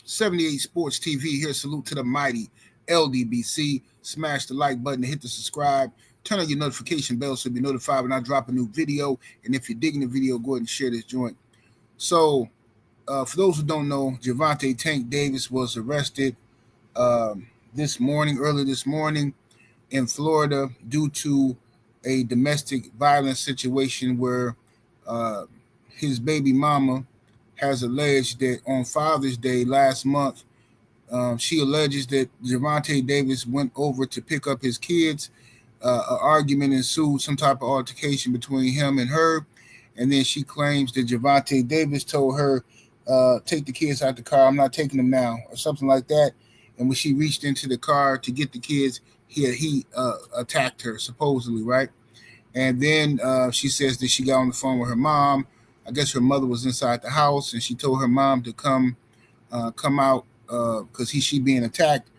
78 Sports TV here. Salute to the mighty LDBC. Smash the like button and hit the subscribe. Turn on your notification bell so you'll be notified when I drop a new video. And if you're digging the video, go ahead and share this joint. So, for those who don't know, Gervonta Tank Davis was arrested early this morning in Florida due to a domestic violence situation where his baby mama has alleged that on Father's Day last month, she alleges that Gervonta Davis went over to pick up his kids. An argument ensued, some type of altercation between him and her. And then she claims that Gervonta Davis told her, take the kids out the car. I'm not taking them now, or something like that. And when she reached into the car to get the kids, he attacked her, supposedly, right? And then she says that she got on the phone with her mom. I guess her mother was inside the house, and she told her mom to come out because she being attacked.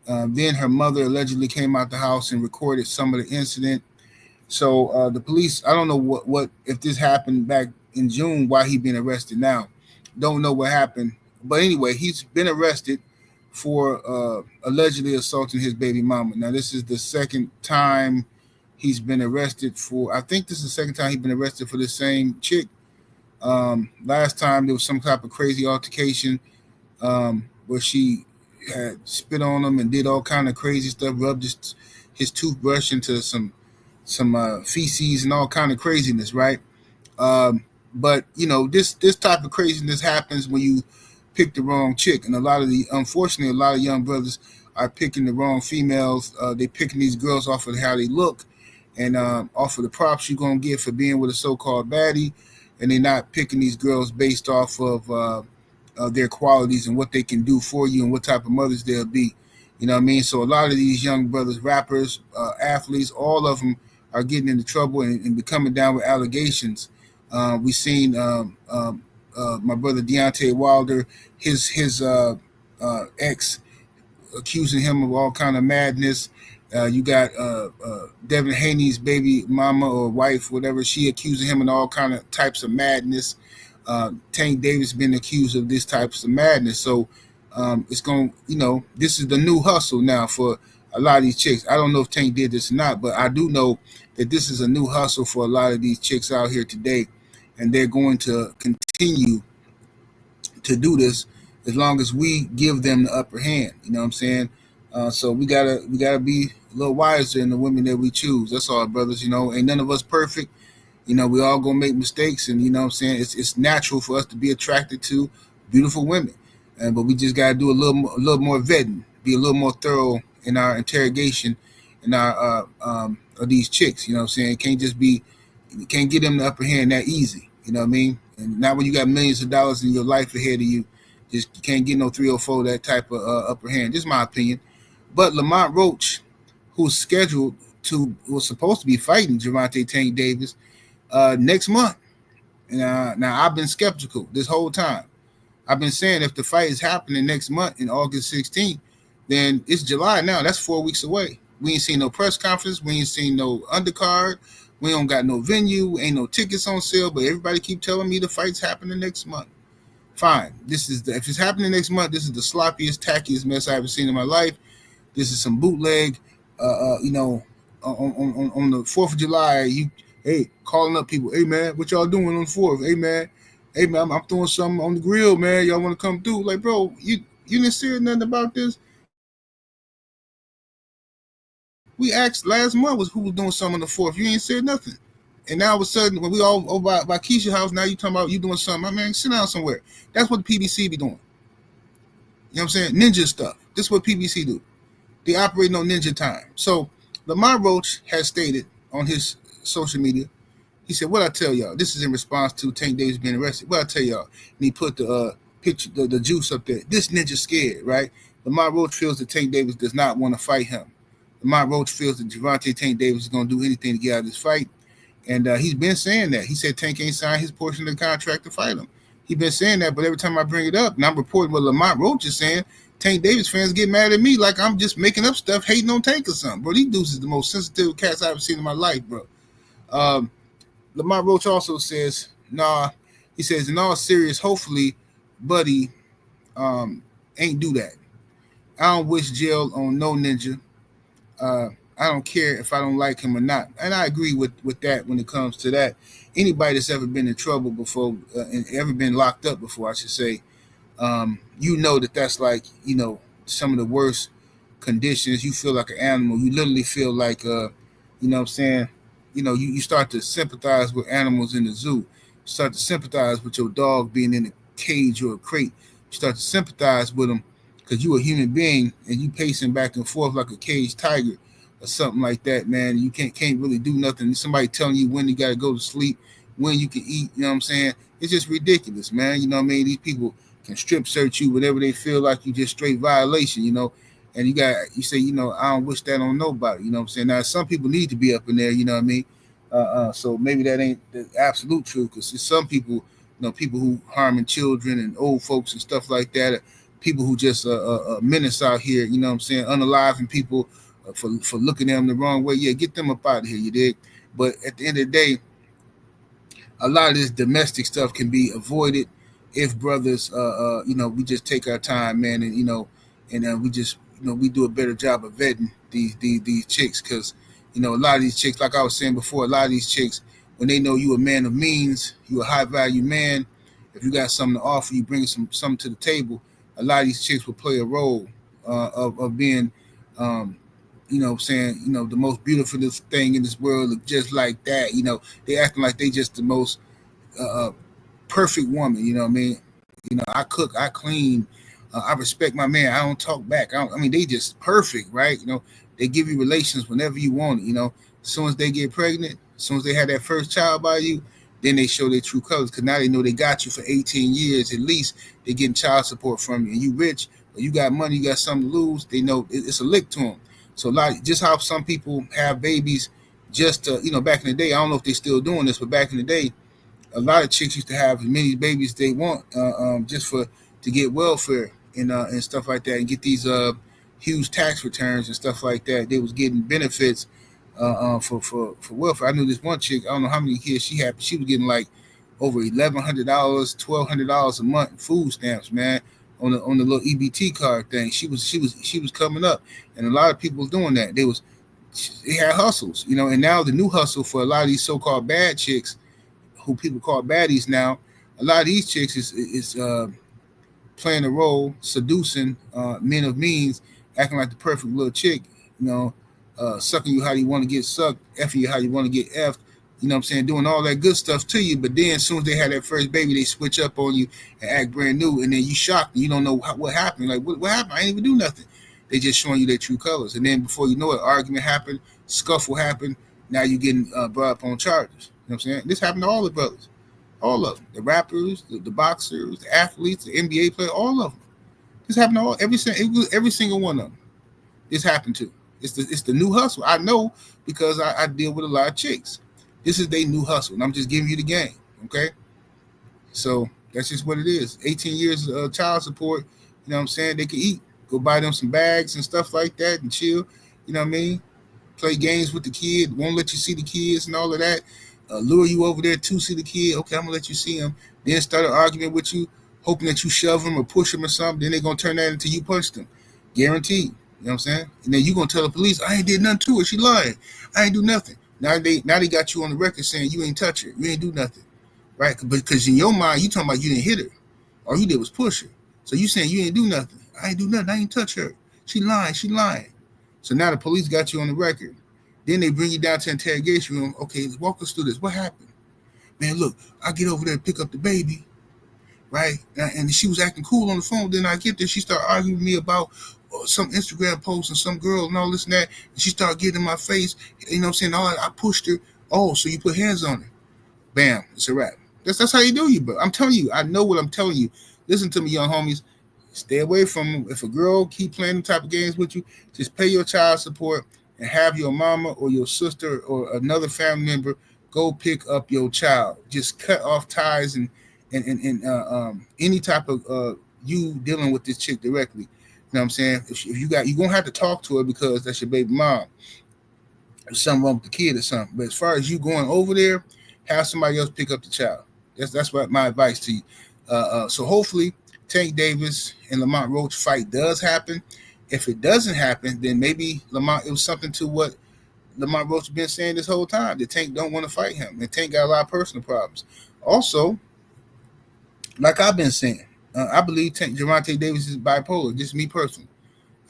Then her mother allegedly came out the house and recorded some of the incident. So the police, I don't know what if this happened back in June, why he been arrested now. Don't know what happened. But anyway, he's been arrested for allegedly assaulting his baby mama. Now, this is the second time he's been arrested for, I think this is the second time he's been arrested for the same chick. Last time there was some type of crazy altercation where she had spit on him and did all kind of crazy stuff, rubbed his toothbrush into some feces and all kind of craziness, right? But you know, this type of craziness happens when you pick the wrong chick, and unfortunately, a lot of young brothers are picking the wrong females. They picking these girls off of how they look and off of the props you're gonna get for being with a so-called baddie, and they're not picking these girls based off of their qualities and what they can do for you and what type of mothers they'll be. You know what I mean? So a lot of these young brothers, rappers, athletes, all of them are getting into trouble and coming down with allegations. We've seen my brother Deontay Wilder, his ex, accusing him of all kind of madness. You got Devin Haney's baby mama or wife, whatever, she accusing him of all kind of types of madness. Tank Davis been accused of this types of madness. So it's going, this is the new hustle now for a lot of these chicks. I don't know if Tank did this or not, but I do know that this is a new hustle for a lot of these chicks out here today, and they're going to continue to do this as long as we give them the upper hand. You know what I'm saying? So we gotta be a little wiser in the women that we choose. That's all, brothers. Ain't none of us perfect. We all gonna make mistakes, and what I'm saying, it's natural for us to be attracted to beautiful women, but we just gotta do a little more vetting, be a little more thorough in our interrogation and our of these chicks. You know what I'm saying? It can't just be, you can't get them the upper hand that easy. You know what I mean? And not when you got millions of dollars in your life ahead of you. Just you can't get no 304 that type of upper hand. This is my opinion. But Lamont Roach, who's was supposed to be fighting Gervonta Tank Davis next month. Now I've been skeptical this whole time. I've been saying if the fight is happening next month in August 16th, then it's July now. That's 4 weeks away. We ain't seen no press conference. We ain't seen no undercard. We don't got no venue. Ain't no tickets on sale. But everybody keep telling me the fight's happening next month. Fine. If it's happening next month, this is the sloppiest, tackiest mess I've ever seen in my life. This is some bootleg. On the 4th of July, calling up people. Hey man, what y'all doing on the 4th? Hey man, I'm throwing something on the grill, man. Y'all want to come through? Like, bro, you didn't say nothing about this. We asked last month who was doing something on the 4th. You ain't said nothing. And now all of a sudden, when we all over by Keisha's house, now you talking about you doing something. Man, sit down somewhere. That's what the PBC be doing. You know what I'm saying? Ninja stuff. This is what PBC do. They operate on ninja time. So Lamont Roach has stated on his social media, he said, what I tell y'all, this is in response to Tank Davis being arrested. What I tell y'all, and he put the picture, the juice up there. This ninja scared, right? Lamont Roach feels that Tank Davis does not want to fight him. Lamont Roach feels that Gervonta Tank Davis is going to do anything to get out of this fight. And he's been saying that. He said Tank ain't signed his portion of the contract to fight him. He's been saying that, but every time I bring it up, and I'm reporting what Lamont Roach is saying, Tank Davis fans get mad at me like I'm just making up stuff, hating on Tank or something. Bro, these dudes is the most sensitive cats I've ever seen in my life, bro. Lamont Roach also says, he says, in all serious, hopefully, buddy, Ain't do that. I don't wish jail on no ninja. Uh, I don't care if I don't like him or not. And I agree with that when it comes to that. Anybody that's ever been in trouble before and ever been locked up before, I should say, you know that's like, some of the worst conditions. You feel like an animal. You literally feel like, you know what I'm saying? You start to sympathize with animals in the zoo. You start to sympathize with your dog being in a cage or a crate. You start to sympathize with them because you a human being and you pacing back and forth like a caged tiger or something like that, man. You can't really do nothing. Somebody telling you when you got to go to sleep, when you can eat. You know what I'm saying? It's just ridiculous, man. You know what I mean? These people can strip search you whatever they feel like you just straight violation, and you say, I don't wish that on nobody, you know what I'm saying? Now some people need to be up in there, you know what I mean? So maybe that ain't the absolute truth, because there's some people, people who harming children and old folks and stuff like that, people who just menace out here, you know what I'm saying, unaliving people for looking at them the wrong way. Yeah, get them up out of here, you dig? But at the end of the day, a lot of this domestic stuff can be avoided if brothers, we just take our time, man, and we just, we do a better job of vetting these chicks, because a lot of these chicks, like I was saying before, a lot of these chicks, when they know you a man of means, you a high value man, if you got something to offer, you bring something to the table. A lot of these chicks will play a role of being, saying, the most beautiful thing in this world, look just like that. They acting like they just the most uh, perfect woman. You know what I mean? I cook, I clean, I respect my man. I don't talk back. I mean, they just perfect, right? They give you relations whenever you want it. As soon as they get pregnant, as soon as they have that first child by you, then they show their true colors, because now they know they got you for 18 years at least. They're getting child support from you, and you rich, or you got money, you got something to lose. They know it's a lick to them. So just how some people have babies, just back in the day. I don't know if they're still doing this, but back in the day, a lot of chicks used to have as many babies they want, just to get welfare and stuff like that, and get these huge tax returns and stuff like that. They was getting benefits for welfare. I knew this one chick. I don't know how many kids she had, but she was getting like over $1,100, $1,200 a month in food stamps, man, on the little EBT card thing. She was coming up, and a lot of people was doing that. They had hustles, and now the new hustle for a lot of these so-called bad chicks, who people call baddies now, a lot of these chicks is playing a role, seducing men of means, acting like the perfect little chick, sucking you how you want to get sucked, effing you how you want to get effed, you know what I'm saying, doing all that good stuff to you. But then as soon as they have that first baby, they switch up on you and act brand new, and then you shocked, and you don't know what happened. Like, what happened? I didn't even do nothing. They just showing you their true colors. And then before you know it, argument happened, scuffle happened, now you're getting brought up on charges. You know what I'm saying? This happened to all the brothers. All of them. The rappers, the boxers, the athletes, the NBA players, all of them. This happened to every single one of them. This happened to. It's the new hustle. I know, because I deal with a lot of chicks. This is their new hustle, and I'm just giving you the game, okay? So that's just what it is. 18 years of child support, you know what I'm saying? They can eat. Go buy them some bags and stuff like that and chill, you know what I mean? Play games with the kid, won't let you see the kids and all of that. Lure you over there to see the kid. Okay, I'm going to let you see him. Then start an argument with you, hoping that you shove him or push him or something. Then they're going to turn that into you punched them. Guaranteed. You know what I'm saying? And then you're going to tell the police, I ain't did nothing to her. She lying. I ain't do nothing. Now they got you on the record saying you ain't touch her. You ain't do nothing. Right? Because in your mind, you talking about you didn't hit her. All you did was push her. So you saying you ain't do nothing. I ain't do nothing. I ain't touch her. She lying. She lying. So now the police got you on the record. Then they bring you down to the interrogation room. Okay, walk us through this. What happened? Man, look, I get over there and pick up the baby, right? And she was acting cool on the phone. Then I get there. She started arguing with me about some Instagram post and some girl and all this and that. And she started getting in my face. You know what I'm saying? I pushed her. Oh, so you put hands on her. Bam, it's a wrap. That's how you do you, bro. I'm telling you. I know what I'm telling you. Listen to me, young homies. Stay away from them. If a girl keep playing the type of games with you, just pay your child support and have your mama or your sister or another family member go pick up your child. Just cut off ties and any type of you dealing with this chick directly. You know what I'm saying? If you're going to have to talk to her because that's your baby mom. There's something wrong with the kid or something. But as far as you going over there, have somebody else pick up the child. That's what my advice to you. So hopefully Tank Davis and Lamont Roach fight does happen. If it doesn't happen, then maybe it was something to what Lamont Roach has been saying this whole time. The Tank don't want to fight him, and Tank got a lot of personal problems. Also, like I've been saying, I believe Gervonta Davis is bipolar. Just me personally.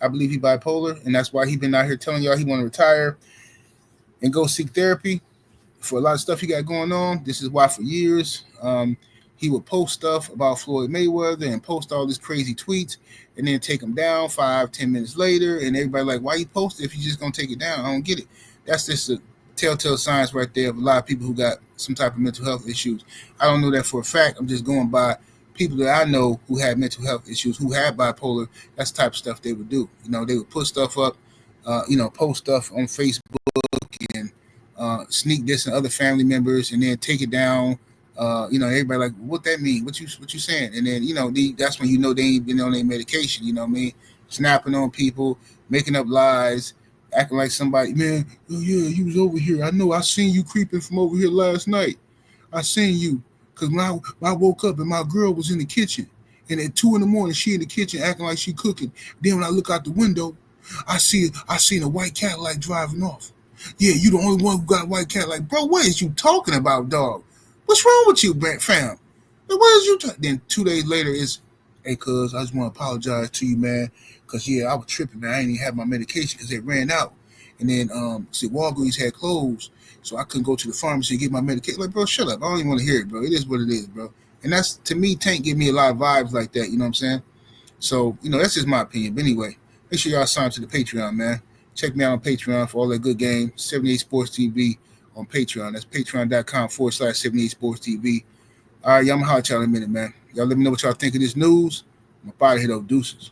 I believe he's bipolar, and that's why he's been out here telling y'all he want to retire and go seek therapy for a lot of stuff he got going on. This is why for years he would post stuff about Floyd Mayweather and post all these crazy tweets and then take them down 5-10 minutes later, and everybody like, why you post it if you just gonna take it down? I don't get it. That's just a telltale signs right there of a lot of people who got some type of mental health issues. I don't know that for a fact. I'm just going by people that I know who had mental health issues, who had bipolar. That's the type of stuff they would do. They would put stuff up, post stuff on Facebook and sneak this and other family members, and then take it down. Everybody like, what that mean? What you saying? And then that's when they ain't been on their medication. You know what I mean? Snapping on people, making up lies, acting like somebody, man. Oh yeah, you was over here. I know. I seen you creeping from over here last night. I seen you because when I woke up and my girl was in the kitchen, and at 2 a.m. she in the kitchen acting like she cooking. Then when I look out the window, I seen a white Cadillac driving off. Yeah, you the only one who got a white Cadillac. Bro, what is you talking about, dog? What's wrong with you, fam? What is you talking? Then 2 days later is, hey, cuz, I just want to apologize to you, man. Because, yeah, I was tripping, man. I didn't even have my medication because it ran out. And then, Walgreens had closed, so I couldn't go to the pharmacy and get my medication. Like, bro, shut up. I don't even want to hear it, bro. It is what it is, bro. And that's, to me, Tank give me a lot of vibes like that, you know what I'm saying? So, that's just my opinion. But anyway, make sure y'all sign up to the Patreon, man. Check me out on Patreon for all that good game. 78 Sports TV on Patreon. That's patreon.com/78 Sports TV. All right, y'all, I'm going to holler at y'all in a minute, man. Y'all let me know what y'all think of this news. I'm about to hit up deuces.